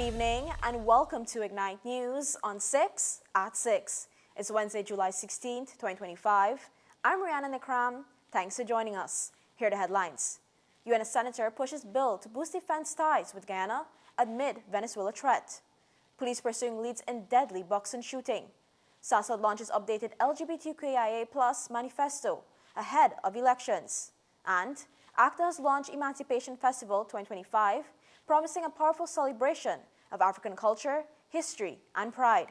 evening and welcome to Ignite News on 6 at 6. It's Wednesday, July 16th, 2025. I'm Rihanna Nikram. Thanks for joining us. Here are the headlines. UN Senator pushes bill to boost defense ties with Guyana amid Venezuela threat. Police pursuing leads in deadly Buxton shooting. SASOD launches updated LGBTQIA Manifesto ahead of elections. And ACDA has launched Emancipation Festival 2025, promising a powerful celebration of African culture, history, and pride.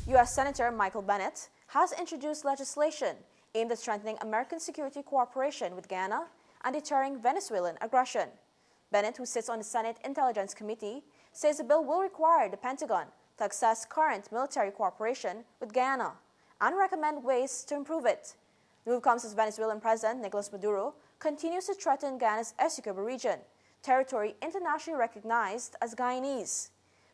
U.S. Senator Michael Bennet has introduced legislation aimed at strengthening American security cooperation with Guyana and deterring Venezuelan aggression. Bennet, who sits on the Senate Intelligence Committee, says the bill will require the Pentagon to assess current military cooperation with Guyana and recommend ways to improve it. The move comes as Venezuelan President Nicolas Maduro continues to threaten Guyana's Essequibo region, territory internationally recognized as Guyanese.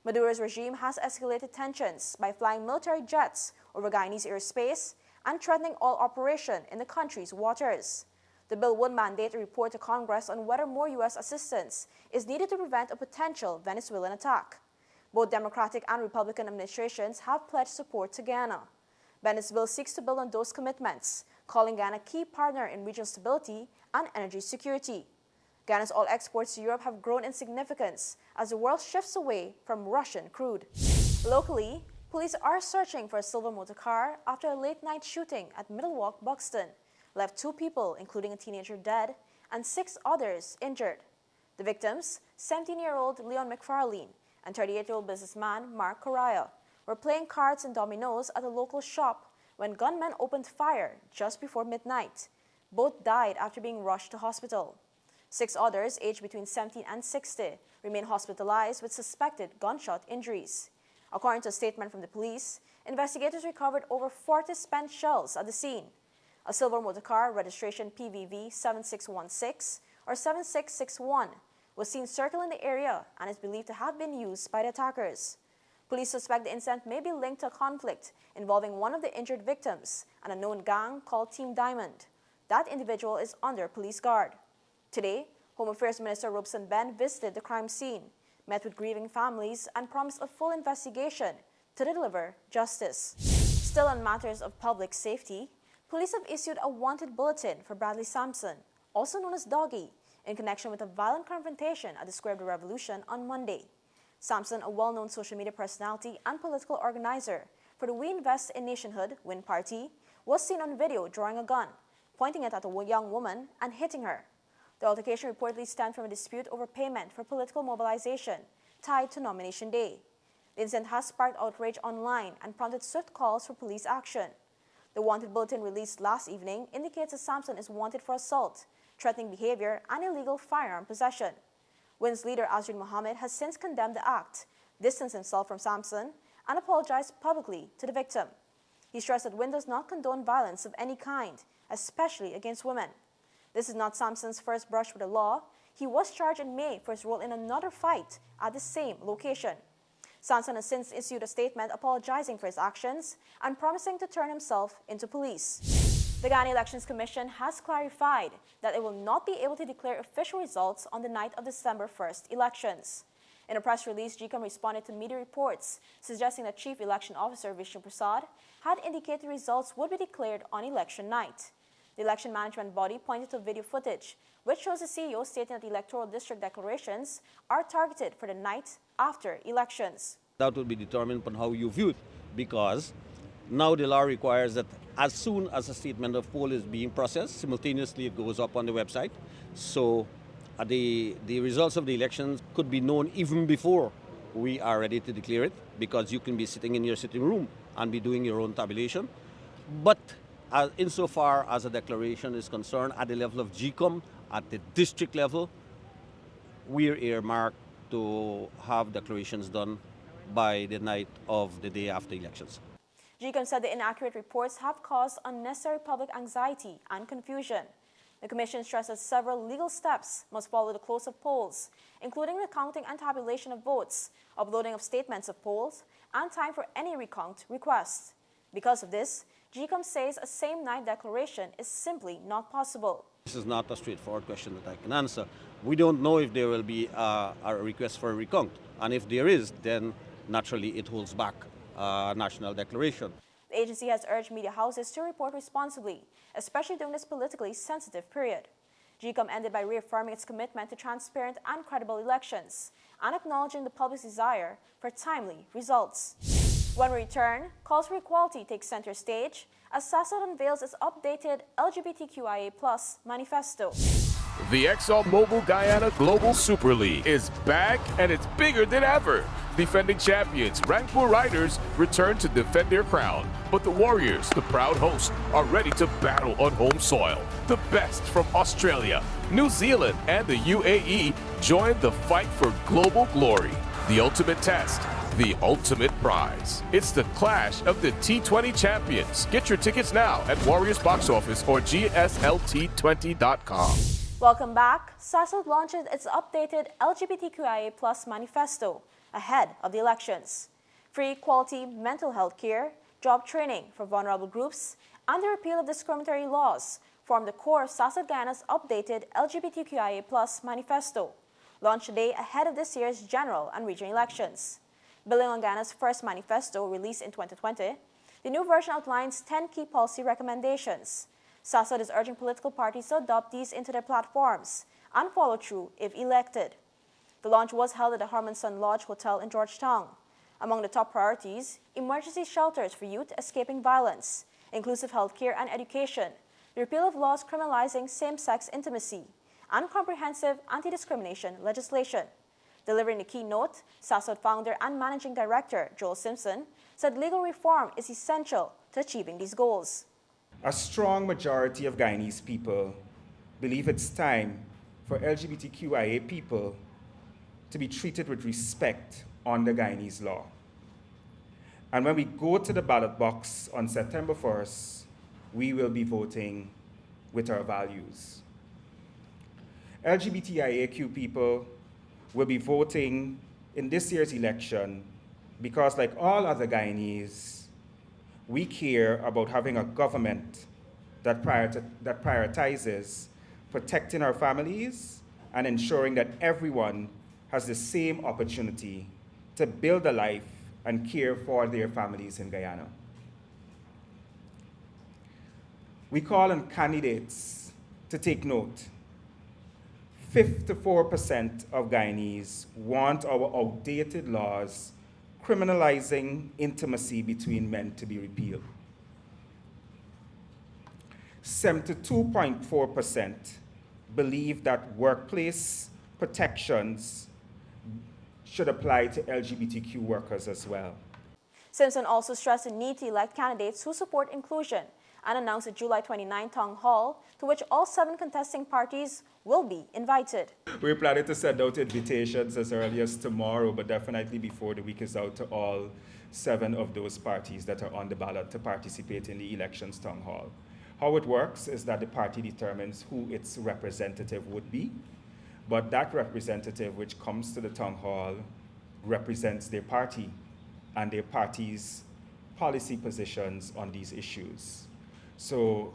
Maduro's regime has escalated tensions by flying military jets over Guyanese airspace and threatening all operation in the country's waters. The bill would mandate a report to Congress on whether more U.S. assistance is needed to prevent a potential Venezuelan attack. Both Democratic and Republican administrations have pledged support to Guyana. Bennett's bill seeks to build on those commitments, calling Guyana a key partner in regional stability and energy security. Guyana's oil exports to Europe have grown in significance as the world shifts away from Russian crude. Locally, police are searching for a silver motor car after a late-night shooting at Middlewok, Buxton left 2 people, including a teenager, dead and 6 others injured. The victims, 17-year-old Leon McFarlane and 38-year-old businessman Mark Correa, were playing cards and dominoes at a local shop when gunmen opened fire just before midnight. Both died after being rushed to hospital. 6 others, aged between 17 and 60, remain hospitalized with suspected gunshot injuries. According to a statement from the police, investigators recovered over 40 spent shells at the scene. A silver motor car, registration PVV 7616 or 7661, was seen circling the area and is believed to have been used by the attackers. Police suspect the incident may be linked to a conflict involving one of the injured victims and a known gang called Team Diamond. That individual is under police guard. Today, Home Affairs Minister Robson Ben visited the crime scene, met with grieving families, and promised a full investigation to deliver justice. Still on matters of public safety, police have issued a wanted bulletin for Bradley Samson, also known as Doggy, in connection with a violent confrontation at the Square of the Revolution on Monday. Samson, a well-known social media personality and political organizer for the We Invest in Nationhood WIN party, was seen on video drawing a gun, pointing it at a young woman and hitting her. The altercation reportedly stemmed from a dispute over payment for political mobilization tied to Nomination Day. The incident has sparked outrage online and prompted swift calls for police action. The wanted bulletin released last evening indicates that Samson is wanted for assault, threatening behavior, and illegal firearm possession. WIN's leader Azrin Mohammed has since condemned the act, distanced himself from Samson, and apologized publicly to the victim. He stressed that WIN does not condone violence of any kind, especially against women. This is not Samson's first brush with the law. He was charged in May for his role in another fight at the same location. Samson has since issued a statement apologizing for his actions and promising to turn himself into police. The Guyana Elections Commission has clarified that it will not be able to declare official results on the night of December 1st elections. In a press release, GECOM responded to media reports suggesting that Chief Election Officer Vishnu Prasad had indicated results would be declared on election night. The election management body pointed to video footage, which shows the CEO stating that the electoral district declarations are targeted for the night after elections. That will be determined upon how you view it, because now the law requires that as soon as a statement of poll is being processed, simultaneously it goes up on the website. So the results of the elections could be known even before we are ready to declare it, because you can be sitting in your sitting room and be doing your own tabulation. But insofar as a declaration is concerned, at the level of GECOM, at the district level, we're earmarked to have declarations done by the night of the day after elections. GECOM said the inaccurate reports have caused unnecessary public anxiety and confusion. The Commission stressed that several legal steps must follow the close of polls, including the counting and tabulation of votes, uploading of statements of polls, and time for any recount request. Because of this, GECOM says a same-night declaration is simply not possible. This is not a straightforward question that I can answer. We don't know if there will be a request for a recount. And if there is, then naturally it holds back a national declaration. The agency has urged media houses to report responsibly, especially during this politically sensitive period. GCOM ended by reaffirming its commitment to transparent and credible elections and acknowledging the public's desire for timely results. When we return, calls for equality take center stage as SASOD unveils its updated LGBTQIA Manifesto. The ExxonMobil Guyana Global Super League is back and it's bigger than ever. Defending champions, Rangpur Riders return to defend their crown, but the Warriors, the proud hosts, are ready to battle on home soil. The best from Australia, New Zealand, and the UAE join the fight for global glory. The ultimate test, the ultimate prize. It's the clash of the T20 champions. Get your tickets now at Warriors Box Office or GSLT20.com. Welcome back. SASOD launches its updated LGBTQIA Manifesto ahead of the elections. Free equality, mental health care, job training for vulnerable groups, and the repeal of discriminatory laws form the core of SASOD Guyana's updated LGBTQIA Manifesto, launched today ahead of this year's general and regional elections. Building on Guyana's first manifesto released in 2020, the new version outlines 10 key policy recommendations. SASOD is urging political parties to adopt these into their platforms and follow through if elected. The launch was held at the Harmonson Lodge Hotel in Georgetown. Among the top priorities, emergency shelters for youth escaping violence, inclusive health care and education, the repeal of laws criminalizing same-sex intimacy, and comprehensive anti-discrimination legislation. Delivering the keynote, SASOD founder and managing director Joel Simpson said legal reform is essential to achieving these goals. A strong majority of Guyanese people believe it's time for LGBTQIA people to be treated with respect under Guyanese law. And when we go to the ballot box on September 1st, we will be voting with our values. LGBTIAQ people will be voting in this year's election because, like all other Guyanese, we care about having a government that prioritizes protecting our families and ensuring that everyone has the same opportunity to build a life and care for their families in Guyana. We call on candidates to take note. 54% of Guyanese want our outdated laws criminalizing intimacy between men to be repealed. 72.4% believe that workplace protections should apply to LGBTQ workers as well. Simpson also stressed the need to elect candidates who support inclusion and announced a July 29 town hall to which all 7 contesting parties will be invited. We're planning to send out invitations as early as tomorrow, but definitely before the week is out, to all 7 of those parties that are on the ballot to participate in the elections town hall. How it works is that the party determines who its representative would be, but that representative which comes to the town hall represents their party and their party's policy positions on these issues. So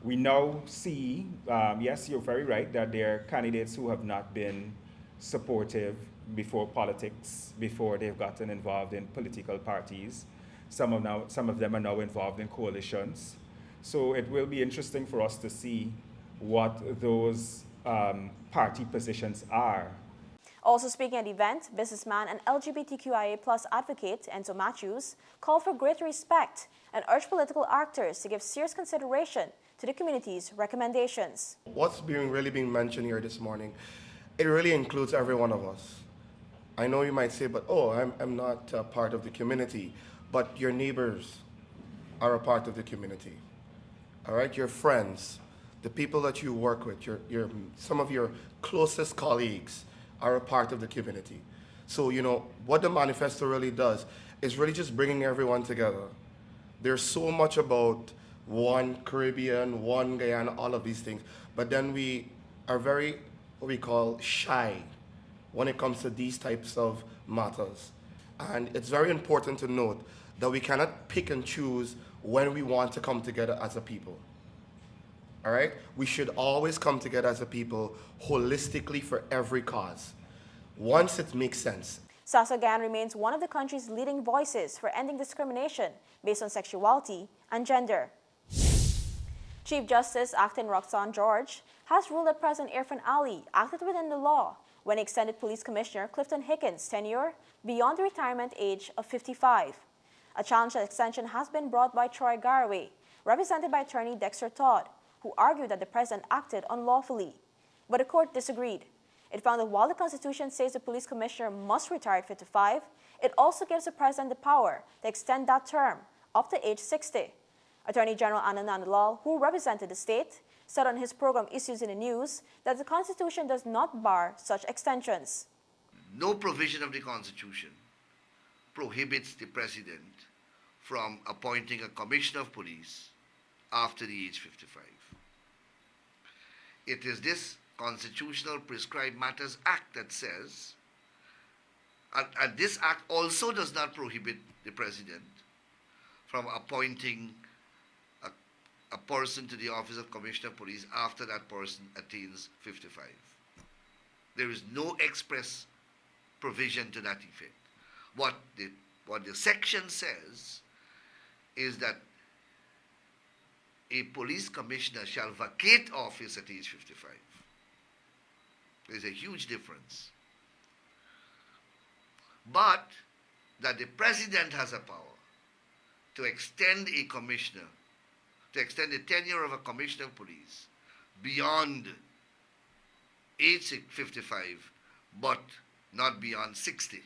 we now see, yes, you're very right, that there are candidates who have not been supportive before politics, before they've gotten involved in political parties. Some of them are now involved in coalitions. So it will be interesting for us to see what those party positions are. Also speaking at the event, businessman and LGBTQIA advocate Enzo Matthews called for greater respect and urged political actors to give serious consideration to the community's recommendations. What's really being mentioned here this morning, it really includes every one of us. I know you might say, but I'm not part of the community, but your neighbors are a part of the community. All right, your friends, the people that you work with, some of your closest colleagues are a part of the community. So, what the manifesto really does is really just bringing everyone together. There's so much about one Caribbean, one Guyana, all of these things, but then we are very, what we call, shy when it comes to these types of matters. And it's very important to note that we cannot pick and choose when we want to come together as a people. all right? We should always come together as a people holistically for every cause, once it makes sense. SASOD Guyana remains one of the country's leading voices for ending discrimination based on sexuality and gender. Chief Justice Acting Roxanne George has ruled that President Irfan Ali acted within the law when he extended Police Commissioner Clifton Hickens' tenure beyond the retirement age of 55. A challenge to extension has been brought by Troy Garraway, represented by attorney Dexter Todd, who argued that the president acted unlawfully. But the court disagreed. It found that while the Constitution says the police commissioner must retire at 55, it also gives the president the power to extend that term up to age 60. Attorney General Anand Lal, who represented the state, said on his program Issues in the News that the Constitution does not bar such extensions. No provision of the Constitution prohibits the president from appointing a commissioner of police after the age 55. It is this Constitutional Prescribed Matters Act that says, and this act also does not prohibit the president from appointing a person to the office of Commissioner of Police after that person attains 55. There is no express provision to that effect. What the section says is that a police commissioner shall vacate office at age 55. There's a huge difference. But that the president has a power to extend a commissioner, to extend the tenure of a commissioner of police beyond age 55, but not beyond 60.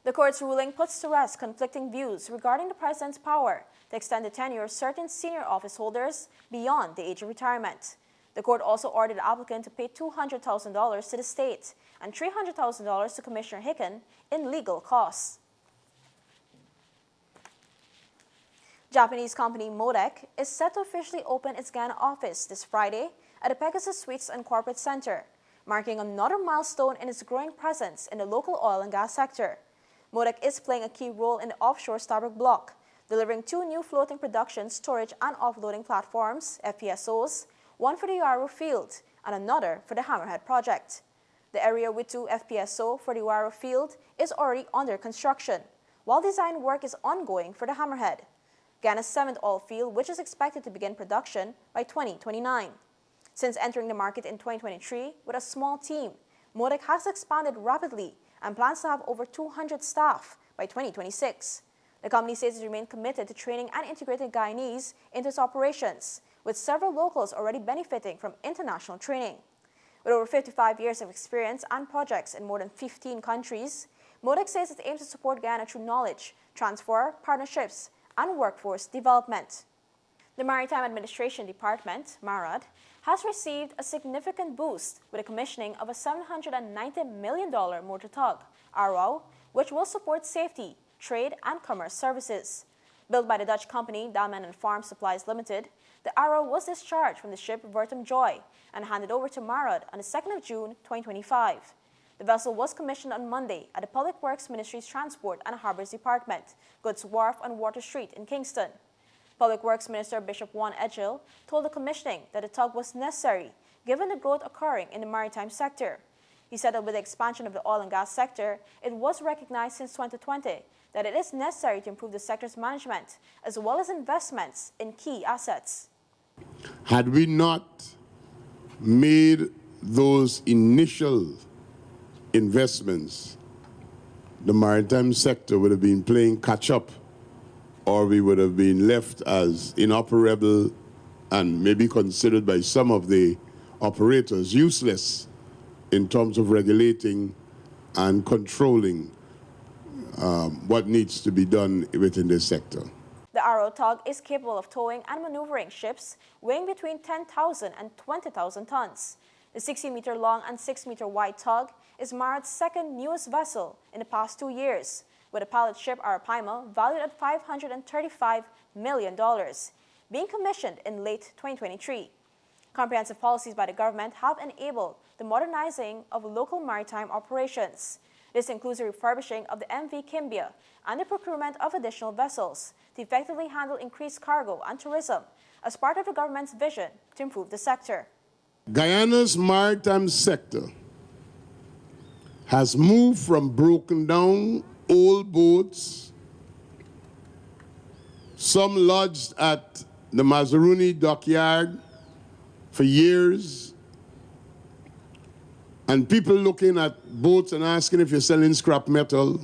The court's ruling puts to rest conflicting views regarding the president's power to extend the tenure of certain senior office holders beyond the age of retirement. The court also ordered the applicant to pay $200,000 to the state and $300,000 to Commissioner Hicken in legal costs. Japanese company MODC is set to officially open its Guyana office this Friday at the Pegasus Suites and Corporate Center, marking another milestone in its growing presence in the local oil and gas sector. MODC is playing a key role in the offshore Starbuck block, delivering 2 new floating production, storage, and offloading platforms, FPSOs, one for the Uaru field and another for the Hammerhead project. The area with 2 FPSO for the Uaru field is already under construction, while design work is ongoing for the Hammerhead, Guyana's 7th oil field, which is expected to begin production by 2029. Since entering the market in 2023 with a small team, MODC has expanded rapidly and plans to have over 200 staff by 2026. The company says it remains committed to training and integrating Guyanese into its operations, with several locals already benefiting from international training. With over 55 years of experience and projects in more than 15 countries, MODC says it aims to support Guyana through knowledge, transfer, partnerships, and workforce development. The Maritime Administration Department, MARAD, has received a significant boost with the commissioning of a $790 million motor tug, ARO, which will support safety, trade, and commerce services. Built by the Dutch company Damen and Farm Supplies Limited, the ARO was discharged from the ship Vertum Joy and handed over to MARAD on the 2nd of June 2025. The vessel was commissioned on Monday at the Public Works Ministry's Transport and Harbors Department, Goods Wharf on Water Street in Kingston. Public Works Minister Bishop Juan Edgil told the commissioning that the tug was necessary given the growth occurring in the maritime sector. He said that with the expansion of the oil and gas sector, it was recognized since 2020 that it is necessary to improve the sector's management as well as investments in key assets. Had we not made those initial investments, the maritime sector would have been playing catch-up, or we would have been left as inoperable and maybe considered by some of the operators useless in terms of regulating and controlling what needs to be done within this sector. The ARO tug is capable of towing and maneuvering ships weighing between 10,000 and 20,000 tons. The 60-meter long and 6-meter wide tug is MARAD's second newest vessel in the past 2 years, with a pilot ship Arapaima valued at $535 million, being commissioned in late 2023. Comprehensive policies by the government have enabled the modernizing of local maritime operations. This includes the refurbishing of the MV Kimbia and the procurement of additional vessels to effectively handle increased cargo and tourism as part of the government's vision to improve the sector. Guyana's maritime sector has moved from broken down old boats, some lodged at the Mazaruni dockyard for years, and people looking at boats and asking if you're selling scrap metal,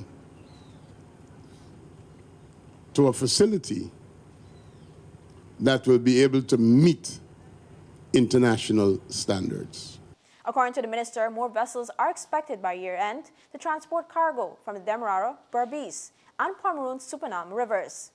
to a facility that will be able to meet international standards. According to the minister, more vessels are expected by year-end to transport cargo from the Demerara, Berbice, and Pomeroon-Supanam rivers.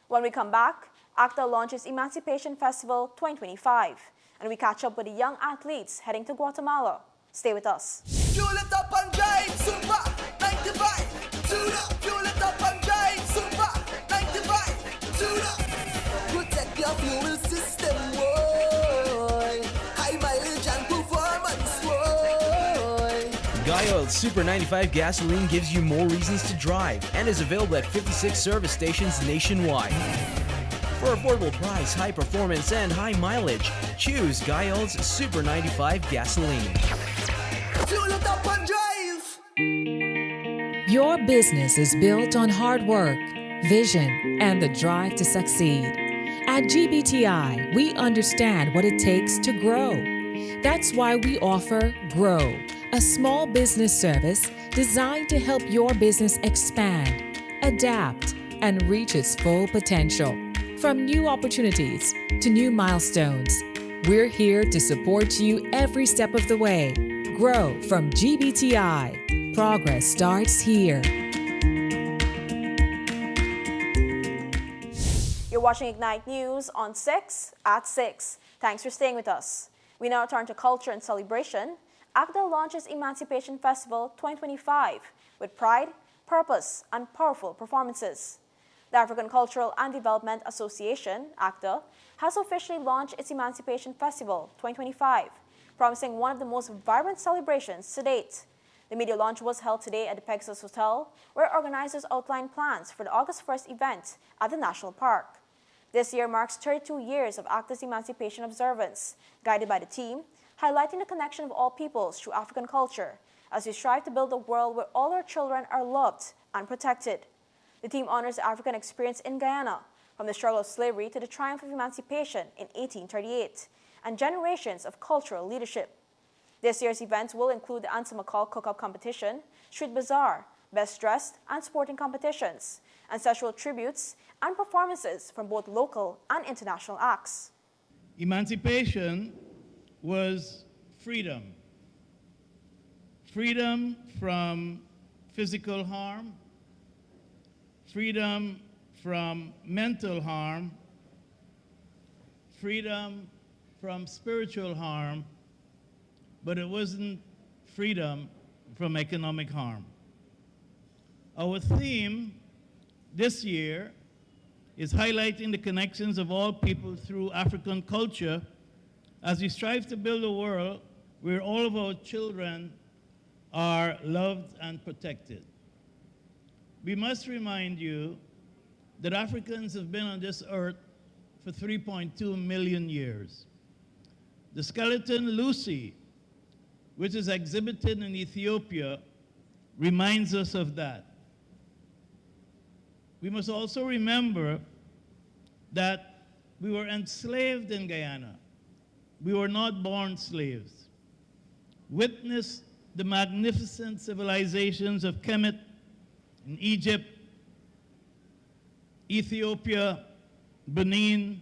When we come back, ACDA launches Emancipation Festival 2025, and we catch up with the young athletes heading to Guatemala. Stay with us. Fuel it up and drive, Super 95, tune up. Fuel it up and drive, Super 95, tune up. Protect your fuel system, boy. High mileage and performance, boy. Guyana's Super 95 gasoline gives you more reasons to drive and is available at 56 service stations nationwide. For affordable price, high performance, and high mileage, choose Guyana's Super 95 gasoline. Fuel it up and drive. Your business is built on hard work, vision, and the drive to succeed. At GBTI, we understand what it takes to grow. That's why we offer Grow, a small business service designed to help your business expand, adapt, and reach its full potential. From new opportunities to new milestones, we're here to support you every step of the way. Grow from GBTI. Progress starts here. You're watching Ignite News on 6 at 6. Thanks for staying with us. We now turn to culture and celebration. ACDA launches Emancipation Festival 2025 with pride, purpose, and powerful performances. The African Cultural and Development Association, ACDA, has officially launched its Emancipation Festival 2025, promising one of the most vibrant celebrations to date. The media launch was held today at the Pegasus Hotel, where organizers outlined plans for the August 1st event at the National Park. This year marks 32 years of ACDA's Emancipation observance, guided by the team, highlighting the connection of all peoples through African culture, as we strive to build a world where all our children are loved and protected. The team honors the African experience in Guyana, from the struggle of slavery to the triumph of emancipation in 1838, and generations of cultural leadership. This year's events will include the Answer McCall Cook-Up Competition, Street Bazaar, Best Dressed, and sporting competitions, ancestral tributes, and performances from both local and international acts. Emancipation was freedom. Freedom from physical harm, freedom from mental harm, freedom from spiritual harm, but it wasn't freedom from economic harm. Our theme this year is highlighting the connections of all people through African culture as we strive to build a world where all of our children are loved and protected. We must remind you that Africans have been on this earth for 3.2 million years. The skeleton Lucy, which is exhibited in Ethiopia, reminds us of that. We must also remember that we were enslaved in Guyana. We were not born slaves. Witness the magnificent civilizations of Kemet in Egypt, Ethiopia, Benin,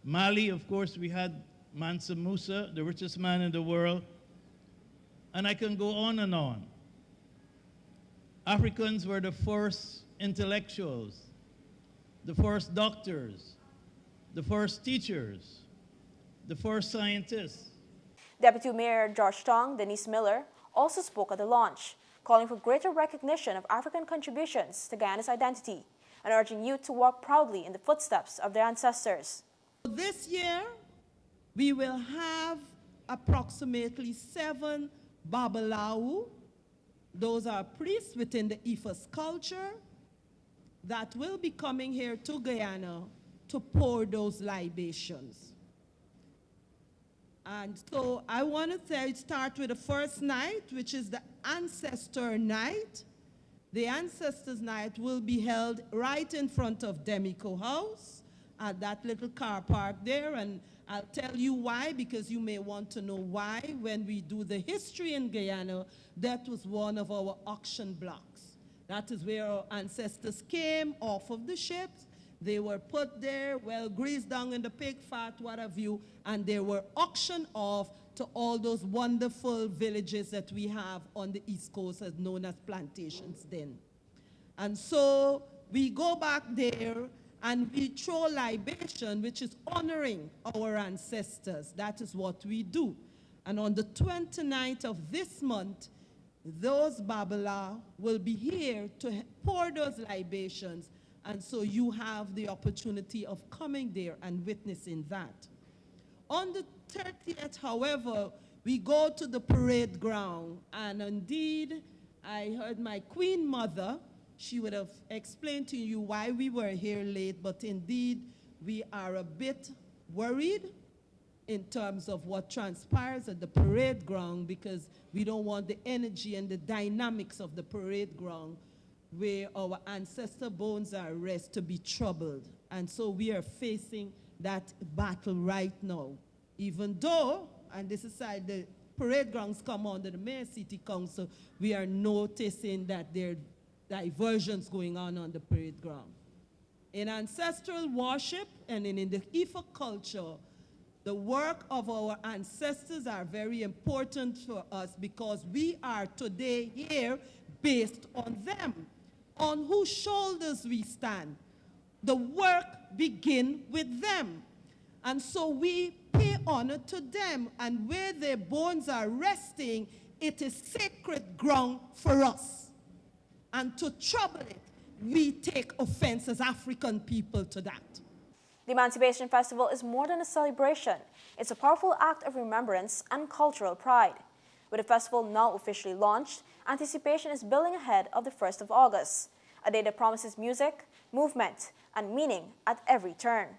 Mali. Of course, we had Mansa Musa, the richest man in the world. And I can go on and on. Africans were the first intellectuals, the first doctors, the first teachers, the first scientists. Deputy Mayor Georgetown, Denise Miller, also spoke at the launch, calling for greater recognition of African contributions to Guyana's identity and urging youth to walk proudly in the footsteps of their ancestors. This year, we will have approximately 7 Babalawu. Those are priests within the Ifas culture that will be coming here to Guyana to pour those libations. And so I want to start with the first night, which is the Ancestor Night. The Ancestors Night will be held right in front of Demico House at that little car park there, and I'll tell you why, because you may want to know why. When we do the history in Guyana, that was one of our auction blocks. That is where our ancestors came off of the ships. They were put there, well, greased down in the pig fat, what have you, and they were auctioned off to all those wonderful villages that we have on the East Coast as known as plantations then. And so we go back there and we throw libation, which is honoring our ancestors. That is what we do. And on the 29th of this month, those Babala will be here to pour those libations. And so you have the opportunity of coming there and witnessing that. On the 30th, however, we go to the parade ground. And indeed, I heard my queen mother, she would have explained to you why we were here late, but indeed, we are a bit worried in terms of what transpires at the parade ground, because we don't want the energy and the dynamics of the parade ground where our ancestor bones are rest to be troubled. And so we are facing that battle right now. Even though, and this is side, the parade grounds come under the Mayor City Council, we are noticing that there are diversions going on the parade ground. In ancestral worship and in the Ifa culture, the work of our ancestors are very important for us because we are today here based on them, on whose shoulders we stand. The work begins with them. And so we pay honor to them, and where their bones are resting, it is sacred ground for us. And to trouble it, we take offense as African people to that. The Emancipation Festival is more than a celebration. It's a powerful act of remembrance and cultural pride. With the festival now officially launched, anticipation is building ahead of the 1st of August, a day that promises music, movement, and meaning at every turn.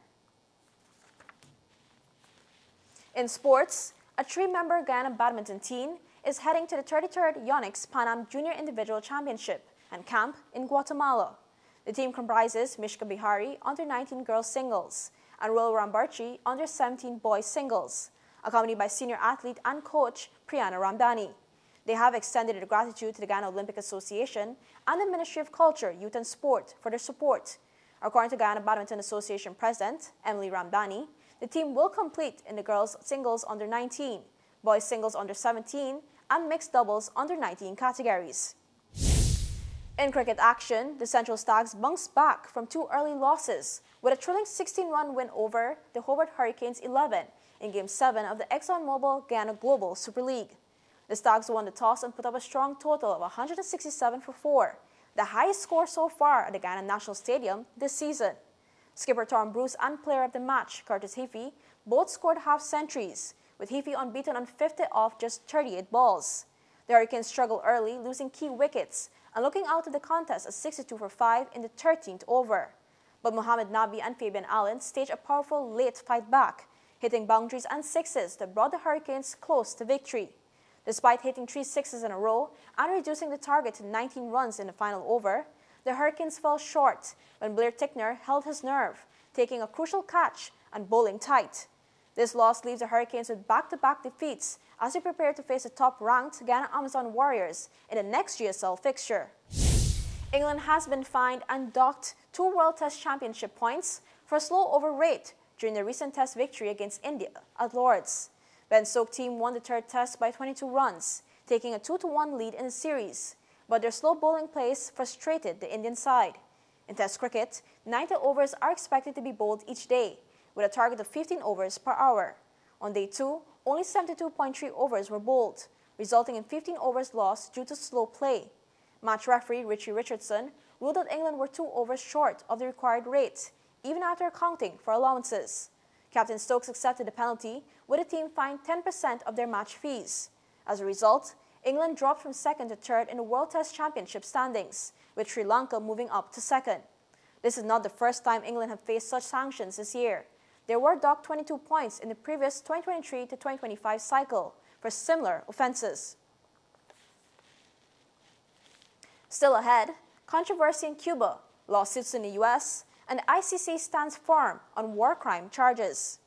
In sports, a 3-member Guyana badminton team is heading to the 33rd Yonex Pan Am Junior Individual Championship and camp in Guatemala. The team comprises Mishka Bihari under-19 girls singles and Royal Rambarchi under-17 boys singles, accompanied by senior athlete and coach Priyana Ramdani. They have extended their gratitude to the Guyana Olympic Association and the Ministry of Culture, Youth and Sport for their support. According to Guyana Badminton Association President Emily Ramdani, the team will compete in the girls singles under-19, boys singles under-17, and mixed doubles under-19 categories. In cricket action, the Central Stags bounced back from 2 early losses with a thrilling 16-run win over the Hobart Hurricanes 11 in Game 7 of the ExxonMobil Guyana Global Super League. The Stags won the toss and put up a strong total of 167 for 4, the highest score so far at the Guyana National Stadium this season. Skipper Tom Bruce and player of the match, Curtis Heafy, both scored half-centuries, with Heafy unbeaten on 50 off just 38 balls. The Hurricanes struggled early, losing key wickets and looking out of the contest at 62 for 5 in the 13th over. But Mohamed Nabi and Fabian Allen staged a powerful late fight back, hitting boundaries and sixes that brought the Hurricanes close to victory. Despite hitting 3 sixes in a row and reducing the target to 19 runs in the final over, the Hurricanes fell short when Blair Tickner held his nerve, taking a crucial catch and bowling tight. This loss leaves the Hurricanes with back-to-back defeats as they prepare to face the top-ranked Guyana Amazon Warriors in the next GSL fixture. England has been fined and docked 2 World Test Championship points for a slow over rate during the recent Test victory against India at Lord's. Ben Stokes' team won the 3rd Test by 22 runs, taking a 2-1 lead in the series, but their slow bowling plays frustrated the Indian side. In Test cricket, 90 overs are expected to be bowled each day, with a target of 15 overs per hour. On day 2, only 72.3 overs were bowled, resulting in 15 overs lost due to slow play. Match referee Richie Richardson ruled that England were 2 overs short of the required rate, even after accounting for allowances. Captain Stokes accepted the penalty, with the team fined 10% of their match fees. As a result, England dropped from second to third in the World Test Championship standings, with Sri Lanka moving up to second. This is not the first time England have faced such sanctions this year. They were docked 22 points in the previous 2023 to 2025 cycle for similar offenses. Still ahead, controversy in Cuba, lawsuits in the U.S., and the ICC stands firm on war crime charges.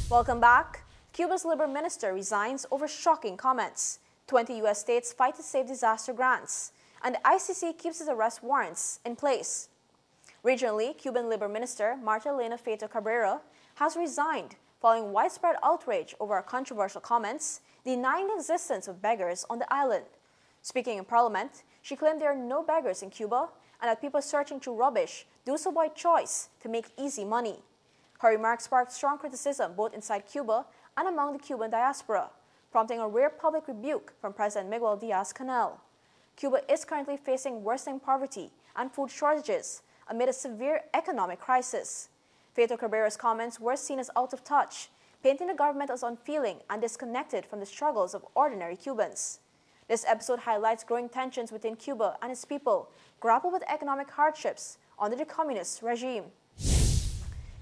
Welcome back. Cuba's Labor Minister resigns over shocking comments. 20 U.S. states fight to save disaster grants, and the ICC keeps its arrest warrants in place. Regionally, Cuban Labor Minister Marta Elena Feito Cabrera has resigned following widespread outrage over her controversial comments denying the existence of beggars on the island. Speaking in Parliament, she claimed there are no beggars in Cuba and that people searching through rubbish do so by choice to make easy money. Her remarks sparked strong criticism both inside Cuba and among the Cuban diaspora, prompting a rare public rebuke from President Miguel Diaz-Canel. Cuba is currently facing worsening poverty and food shortages amid a severe economic crisis. Feito Cabrera's comments were seen as out of touch, painting the government as unfeeling and disconnected from the struggles of ordinary Cubans. This episode highlights growing tensions within Cuba and its people grapple with economic hardships under the communist regime.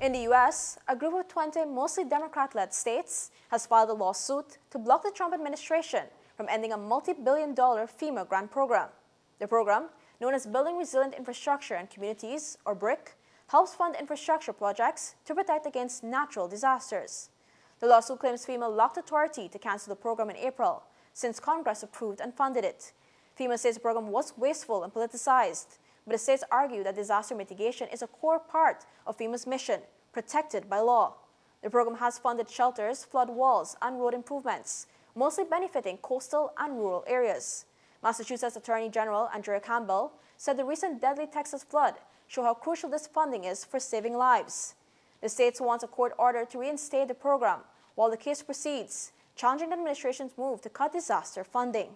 In the U.S., a group of 20 mostly Democrat-led states has filed a lawsuit to block the Trump administration from ending a multi-billion-dollar FEMA grant program. The program, known as Building Resilient Infrastructure and Communities, or BRIC, helps fund infrastructure projects to protect against natural disasters. The lawsuit claims FEMA lacked authority to cancel the program in April, since Congress approved and funded it. FEMA says the program was wasteful and politicized, but the states argue that disaster mitigation is a core part of FEMA's mission, protected by law. The program has funded shelters, flood walls, and road improvements, mostly benefiting coastal and rural areas. Massachusetts Attorney General Andrea Campbell said the recent deadly Texas flood showed how crucial this funding is for saving lives. The states want a court order to reinstate the program while the case proceeds, challenging the administration's move to cut disaster funding.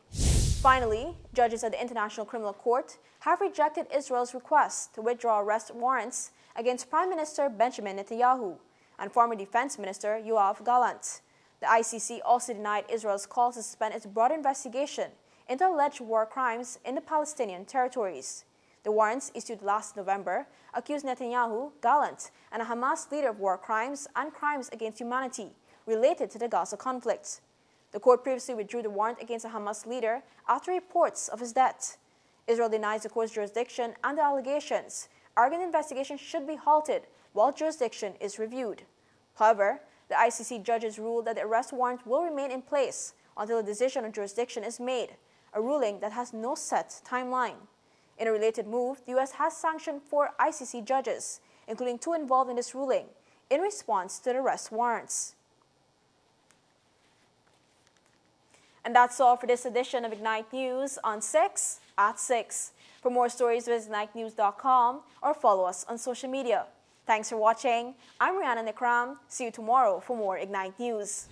Finally, judges at the International Criminal Court have rejected Israel's request to withdraw arrest warrants against Prime Minister Benjamin Netanyahu and former Defense Minister Yoav Gallant. The ICC also denied Israel's call to suspend its broad investigation into alleged war crimes in the Palestinian territories. The warrants issued last November accused Netanyahu, Gallant, and a Hamas leader of war crimes and crimes against humanity related to the Gaza conflict. The court previously withdrew the warrant against a Hamas leader after reports of his death. Israel denies the court's jurisdiction and the allegations, arguing the investigation should be halted while jurisdiction is reviewed. However, the ICC judges ruled that the arrest warrant will remain in place until a decision on jurisdiction is made, a ruling that has no set timeline. In a related move, the U.S. has sanctioned 4 ICC judges, including 2 involved in this ruling, in response to the arrest warrants. And that's all for this edition of Ignite News on 6 at 6. For more stories, visit ignitenews.com or follow us on social media. Thanks for watching. I'm Rihanna Nikram. See you tomorrow for more Ignite News.